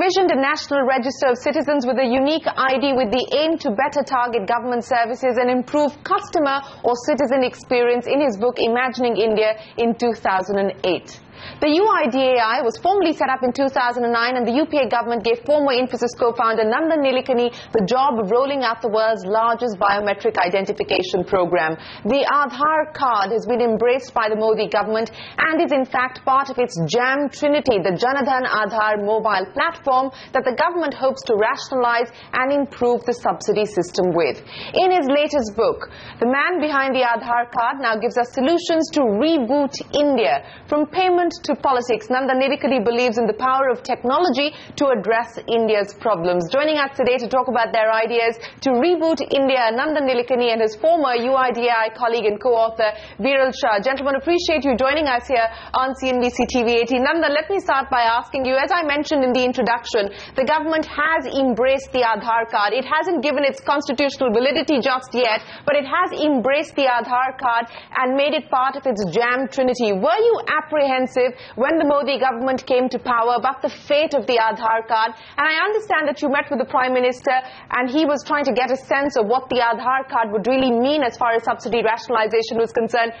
commissioned a national register of citizens with a unique ID with the aim to better target government services and improve customer or citizen experience in his book Imagining India in 2008. The UIDAI was formally set up in 2009, and the UPA government gave former Infosys co-founder Nandan Nilekani the job of rolling out the world's largest biometric identification program. The Aadhaar card has been embraced by the Modi government and is in fact part of its JAM Trinity, the Janadhan Aadhaar mobile platform that the government hopes to rationalize and improve the subsidy system with. In his latest book, the man behind the Aadhaar card now gives us solutions to reboot India. From payment to politics, Nandan Nilekani believes in the power of technology to address India's problems. Joining us today to talk about their ideas to reboot India, Nandan Nilekani and his former UIDAI colleague and co-author Shah. Gentlemen, appreciate you joining us here on CNBC TV 18. Nandan, let me start by asking you, as I mentioned in the introduction, the government has embraced the Aadhaar card. It hasn't given its constitutional validity just yet, but it has embraced the Aadhaar card and made it part of its JAM Trinity. Were you apprehensive when the Modi government came to power about the fate of the Aadhaar card? And I understand that you met with the Prime Minister and he was trying to get a sense of what the Aadhaar card would really mean as far as subsidy rationalization was concerned.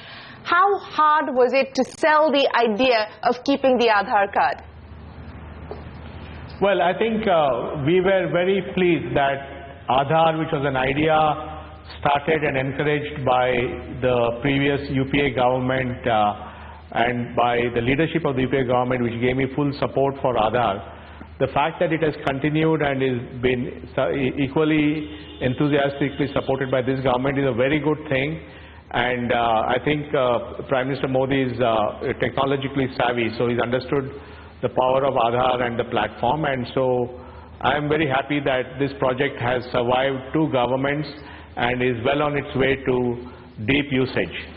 How hard was it to sell the idea of keeping the Aadhaar card? Well, I think we were very pleased that Aadhaar, which was an idea started and encouraged by the previous UPA government and by the leadership of the UPA government, which gave me full support for Aadhaar. The fact that it has continued and is been equally enthusiastically supported by this government is a very good thing. And I think Prime Minister Modi is technologically savvy, so he's understood the power of Aadhaar and the platform. And so I am very happy that this project has survived two governments and is well on its way to deep usage.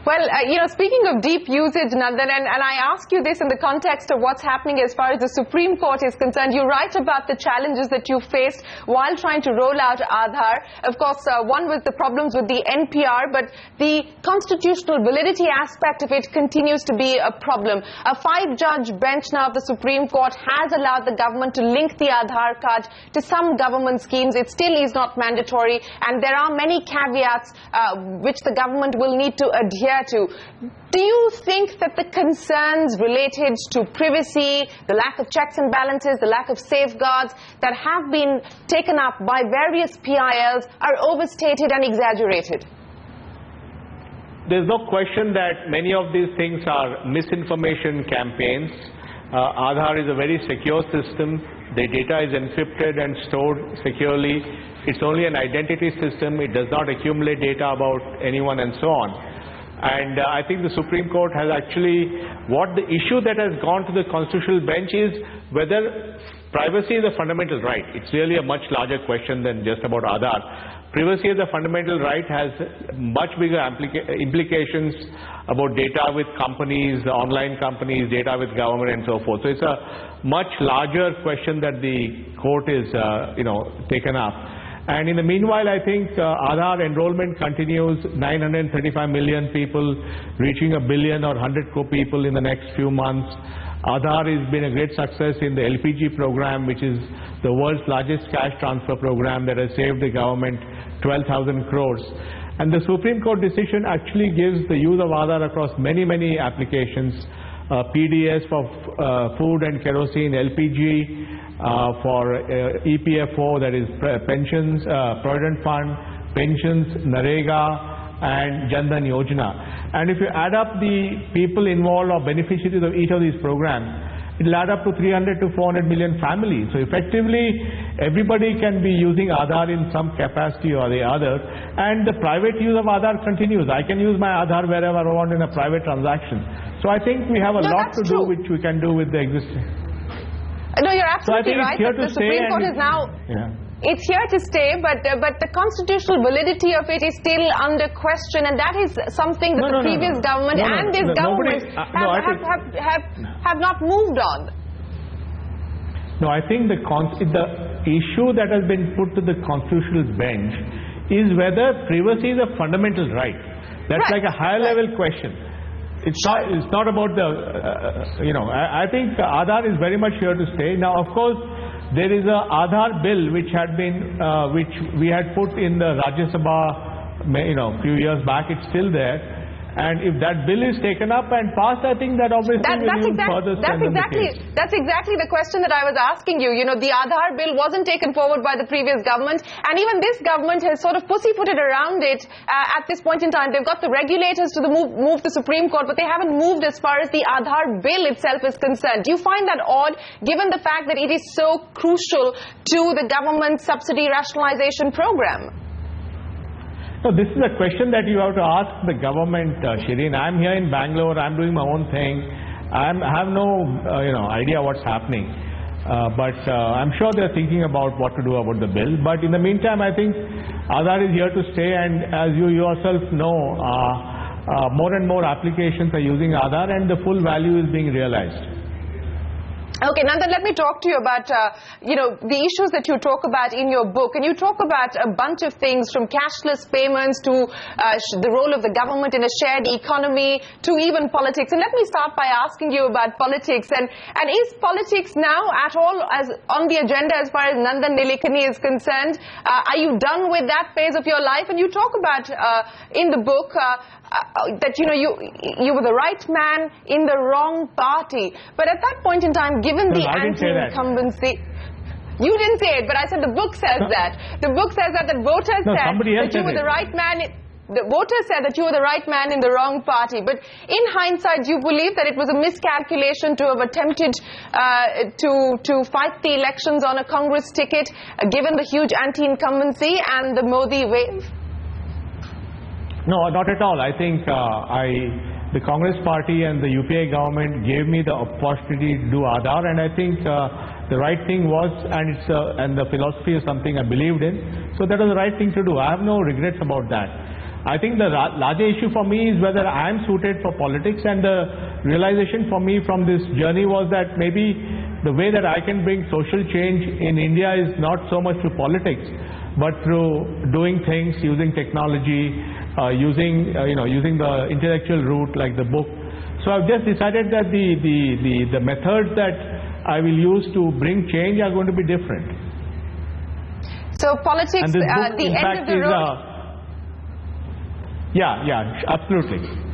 Well, speaking of deep usage, Nandan, and I ask you this in the context of what's happening as far as the Supreme Court is concerned. You write about the challenges that you faced while trying to roll out Aadhaar. Of course, one was the problems with the NPR, but the constitutional validity aspect of it continues to be a problem. A 5-judge bench now of the Supreme Court has allowed the government to link the Aadhaar card to some government schemes. It still is not mandatory, and there are many caveats which the government will need to adhere to. Do you think that the concerns related to privacy, the lack of checks and balances, the lack of safeguards that have been taken up by various PILs are overstated and exaggerated? There's no question that many of these things are misinformation campaigns. Aadhaar is a very secure system. The data is encrypted and stored securely. It's only an identity system. It does not accumulate data about anyone and so on. And I think the Supreme Court has actually, what the issue that has gone to the constitutional bench is whether privacy is a fundamental right. It's really a much larger question than just about Aadhaar. Privacy as a fundamental right has much bigger implications about data with companies, online companies, data with government and so forth. So it's a much larger question that the court is, taken up. And in the meanwhile, I think Aadhaar enrollment continues, 935 million people, reaching 1 billion or 100 crore people in the next few months. Aadhaar has been a great success in the LPG program, which is the world's largest cash transfer program that has saved the government 12,000 crores. And the Supreme Court decision actually gives the use of Aadhaar across many, many applications. PDS for food and kerosene, LPG, for EPFO, that is pensions, Provident Fund, pensions, Narega and Jandan Yojana. And if you add up the people involved or beneficiaries of each of these programs, it will add up to 300 to 400 million families. So effectively, everybody can be using Aadhaar in some capacity or the other. And the private use of Aadhaar continues. I can use my Aadhaar wherever I want in a private transaction. So I think we have a lot to do, which we can do with the existing. No, you're absolutely right. The Supreme Court is now... Yeah. It's here to stay, but the constitutional validity of it is still under question, and that is something that the previous government and this government have not moved on. No, I think the issue that has been put to the constitutional bench is whether privacy is a fundamental right. That's like a higher level question. It's not about the, I think Aadhaar is very much here to stay. Now, of course, there is a Aadhaar bill which had been, which we had put in the Rajya Sabha, few years back. It's still there. And if that bill is taken up and passed, I think that obviously will further strengthen the case. That's exactly the question that I was asking you. The Aadhaar bill wasn't taken forward by the previous government, and even this government has sort of pussyfooted around it at this point in time. They've got the regulators to move the Supreme Court, but they haven't moved as far as the Aadhaar bill itself is concerned. Do you find that odd, given the fact that it is so crucial to the government subsidy rationalization program? No, this is a question that you have to ask the government, Shereen. I'm here in Bangalore. I'm doing my own thing. I have no, idea what's happening. But I'm sure they're thinking about what to do about the bill. But in the meantime, I think Aadhaar is here to stay. And as you yourself know, more and more applications are using Aadhaar, and the full value is being realized. Okay, Nandan, let me talk to you about, the issues that you talk about in your book. And you talk about a bunch of things, from cashless payments to the role of the government in a shared economy to even politics. And let me start by asking you about politics. And is politics now at all as on the agenda as far as Nandan Nilekani is concerned? Are you done with that phase of your life? And you talk about in the book that you were the right man in the wrong party. But at that point in time, given the anti-incumbency, you didn't say it, but I said the book says that. The book says that the voters said that you were the right man. The voters said that you were the right man in the wrong party. But in hindsight, do you believe that it was a miscalculation to have attempted to fight the elections on a Congress ticket, given the huge anti-incumbency and the Modi wave? No, not at all. I think the Congress party and the UPA government gave me the opportunity to do Aadhaar, and I think the right thing was, and the philosophy is something I believed in, so that was the right thing to do. I have no regrets about that. I think the larger issue for me is whether I am suited for politics, and the realization for me from this journey was that maybe the way that I can bring social change in India is not so much through politics, but through doing things, using technology, using the intellectual route like the book. So I've just decided that the methods that I will use to bring change are going to be different. So politics, and this book, the in end fact, of the road. Yeah, absolutely.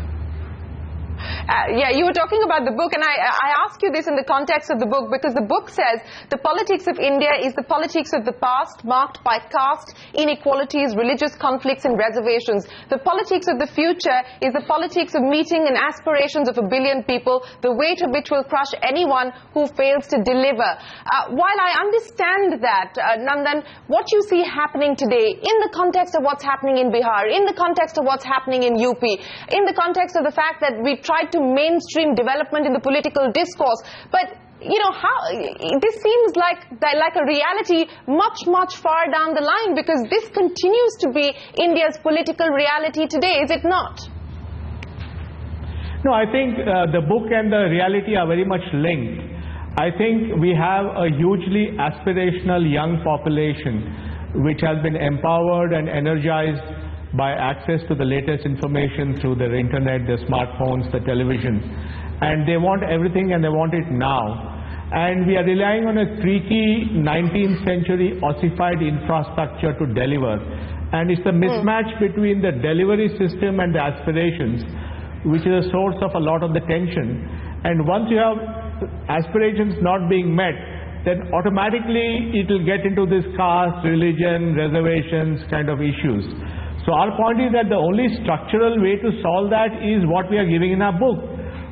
You were talking about the book, and I ask you this in the context of the book, because the book says the politics of India is the politics of the past, marked by caste, inequalities, religious conflicts and reservations. The politics of the future is the politics of meeting and aspirations of 1 billion people, the weight of which will crush anyone who fails to deliver. While I understand that, Nandan, what you see happening today in the context of what's happening in Bihar, in the context of what's happening in UP, in the context of the fact that we tried to mainstream development in the political discourse, but this seems like a reality much far down the line, because this continues to be India's political reality today, is it not? No, I think the book and the reality are very much linked. I think we have a hugely aspirational young population which has been empowered and energized by access to the latest information through their internet, their smartphones, the television. And they want everything, and they want it now. And we are relying on a creaky 19th century ossified infrastructure to deliver. And it's the mismatch between the delivery system and the aspirations which is a source of a lot of the tension. And once you have aspirations not being met, then automatically it will get into this caste, religion, reservations kind of issues. So our point is that the only structural way to solve that is what we are giving in our book,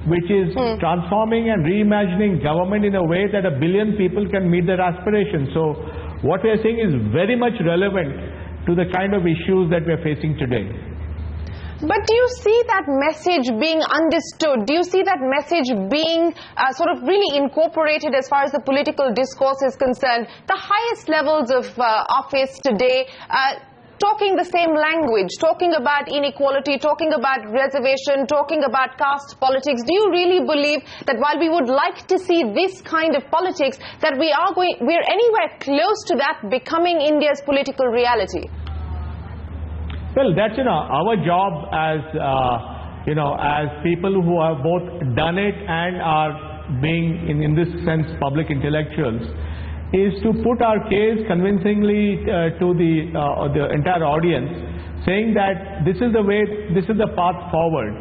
which is transforming and reimagining government in a way that 1 billion people can meet their aspirations. So what we are saying is very much relevant to the kind of issues that we are facing today. But do you see that message being understood? Do you see that message being sort of really incorporated as far as the political discourse is concerned? The highest levels of office today talking the same language, talking about inequality, talking about reservation, talking about caste politics. Do you really believe that while we would like to see this kind of politics, that we're anywhere close to that becoming India's political reality? Well, that's our job as as people who have both done it and are being, in this sense, public intellectuals, is to put our case convincingly to the entire audience, saying that this is the way, this is the path forward.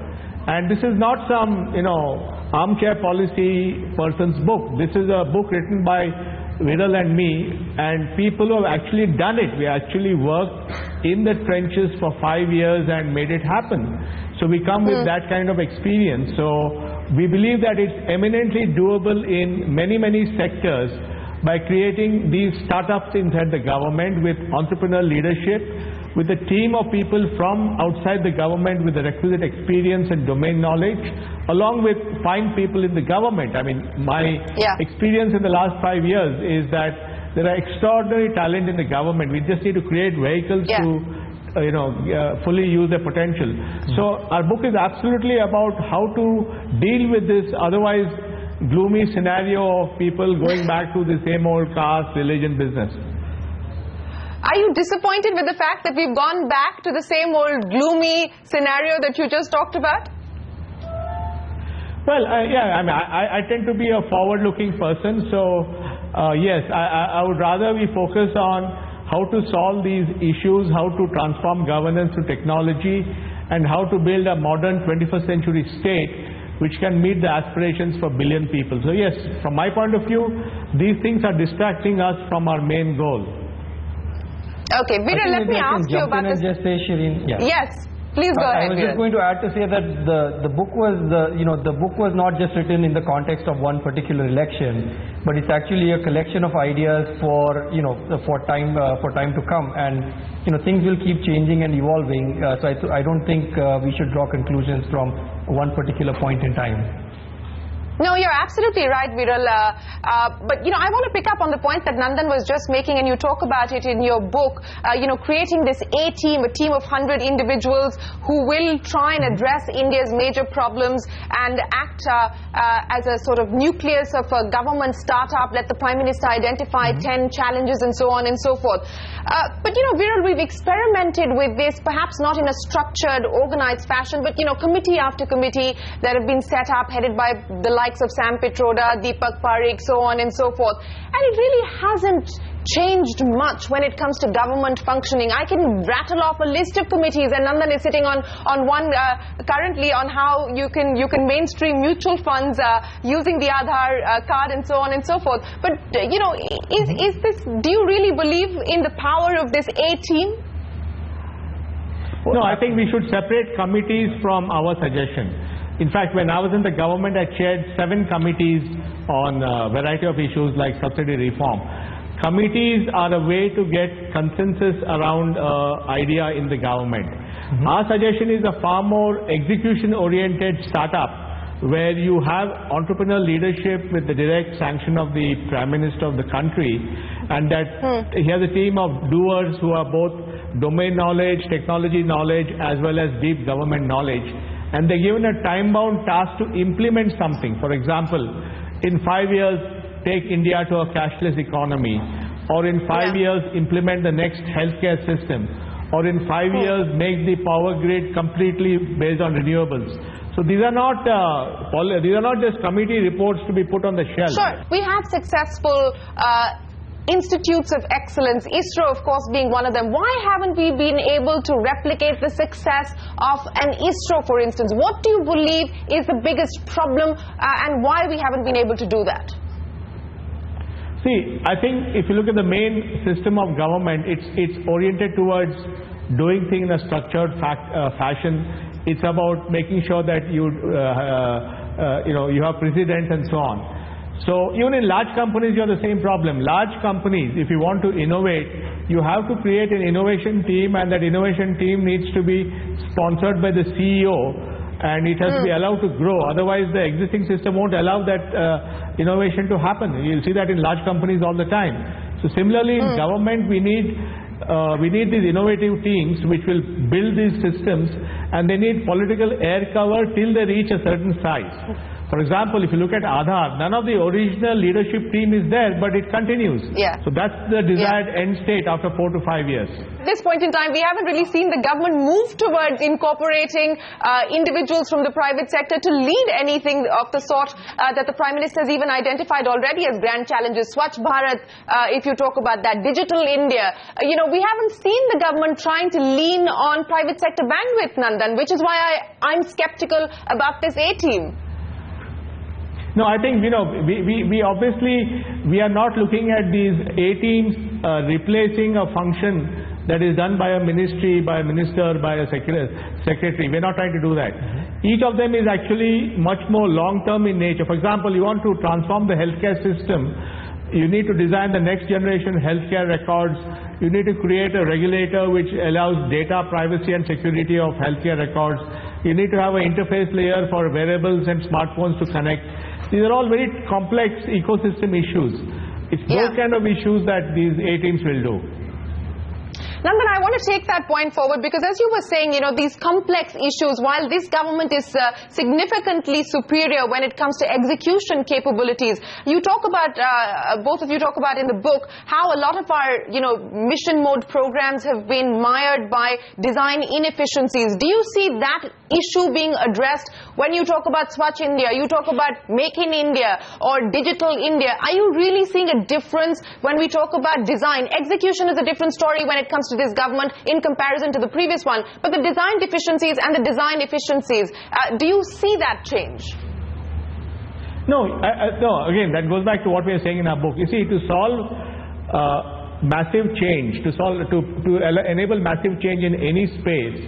And this is not some, armchair policy person's book. This is a book written by Viral and me, and people who have actually done it. We actually worked in the trenches for 5 years and made it happen. So we come with that kind of experience. So we believe that it's eminently doable in many, many sectors by creating these startups inside the government with entrepreneurial leadership, with a team of people from outside the government with the requisite experience and domain knowledge, along with fine people in the government. I mean, my experience in the last 5 years is that there are extraordinary talent in the government. We just need to create vehicles to fully use their potential. So our book is absolutely about how to deal with this otherwise gloomy scenario of people going back to the same old caste, religion business. Are you disappointed with the fact that we've gone back to the same old gloomy scenario that you just talked about? Well, I tend to be a forward-looking person, so yes, I would rather we focus on how to solve these issues, how to transform governance to technology, and how to build a modern 21st century state which can meet the aspirations for billion people. So yes, from my point of view, these things are distracting us from our main goal. Okay, Viral, let me ask you about this. Just say, Shereen. Yes, please go ahead. I was just going to add to say that the book was the book was not just written in the context of one particular election, but it's actually a collection of ideas for time to come, and things will keep changing and evolving. So I don't think we should draw conclusions from one particular point in time. No, you're absolutely right, Viral. But I want to pick up on the point that Nandan was just making, and you talk about it in your book. Creating this a team of 100 individuals who will try and address India's major problems and act as a sort of nucleus of a government startup. Let the Prime Minister identify 10 challenges and so on and so forth. But Viral, we've experimented with this, perhaps not in a structured, organized fashion, but committee after committee that have been set up, headed by the likes of Sam Pitroda, Deepak Parikh, so on and so forth. And it really hasn't changed much when it comes to government functioning. I can rattle off a list of committees, and Nandan is sitting on one currently on how you can mainstream mutual funds using the Aadhaar card and so on and so forth. But is this? Do you really believe in the power of this A team? No, I think we should separate committees from our suggestion. In fact, when I was in the government, I chaired 7 committees on a variety of issues like subsidy reform. Committees are a way to get consensus around idea in the government. Our suggestion is a far more execution-oriented startup where you have entrepreneurial leadership with the direct sanction of the Prime Minister of the country, and that he has a team of doers who are both domain knowledge, technology knowledge, as well as deep government knowledge. And they're given a time-bound task to implement something. For example, in 5 years, take India to a cashless economy, or in 5 years, implement the next healthcare system, or in 5 years, make the power grid completely based on renewables. So these are not just committee reports to be put on the shelf. Sure, we have successful institutes of excellence, ISRO of course being one of them. Why haven't we been able to replicate the success of an ISRO, for instance? What do you believe is the biggest problem and why we haven't been able to do that? See, I think if you look at the main system of government, it's oriented towards doing things in a structured fashion. It's about making sure that you have presidents and so on. So even in large companies, you have the same problem. Large companies, if you want to innovate, you have to create an innovation team, and that innovation team needs to be sponsored by the CEO, and it has to be allowed to grow. Otherwise, the existing system won't allow that innovation to happen. You'll see that in large companies all the time. So similarly, in government, we need these innovative teams which will build these systems, and they need political air cover till they reach a certain size. For example, if you look at Aadhaar, none of the original leadership team is there, but it continues. Yeah. So that's the desired end state after 4 to 5 years. At this point in time, we haven't really seen the government move towards incorporating individuals from the private sector to lead anything of the sort that the Prime Minister has even identified already as grand challenges. Swachh Bharat, if you talk about that, Digital India. We haven't seen the government trying to lean on private sector bandwidth, Nandan, which is why I'm skeptical about this A-team. No, I think, we obviously, we are not looking at these A-teams replacing a function that is done by a ministry, by a minister, by a secretary. We're not trying to do that. Each of them is actually much more long-term in nature. For example, you want to transform the healthcare system. You need to design the next generation healthcare records. You need to create a regulator which allows data privacy and security of healthcare records. You need to have an interface layer for wearables and smartphones to connect. These are all very complex ecosystem issues. It's those kind of issues that these A-teams will do. Nandan, I want to take that point forward because as you were saying, these complex issues, while this government is significantly superior when it comes to execution capabilities, you talk about, both of you talk about in the book, how a lot of our, mission mode programs have been mired by design inefficiencies. Do you see that issue being addressed when you talk about Swachh India, you talk about Make in India or Digital India? Are you really seeing a difference when we talk about design? Execution is a different story when it comes to this government in comparison to the previous one, but the design deficiencies and the design efficiencies, do you see that change? No, again, that goes back to what we are saying in our book. You see, to solve massive change, to enable massive change in any space,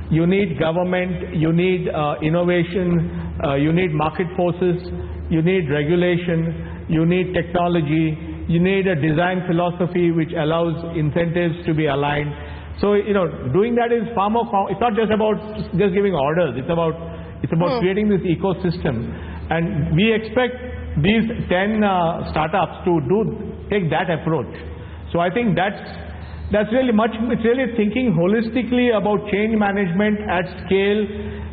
you need government, you need innovation, you need market forces, you need regulation, you need technology, you need a design philosophy which allows incentives to be aligned. So, doing that is far more, it's not just about just giving orders, it's about creating this ecosystem. And we expect these 10 startups to take that approach. So I think that's really it's really thinking holistically about change management at scale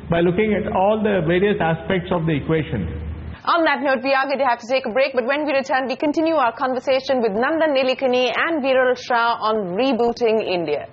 by looking at all the various aspects of the equation. On that note, we are going to have to take a break, but when we return, we continue our conversation with Nandan Nilekani and Viral Shah on Rebooting India.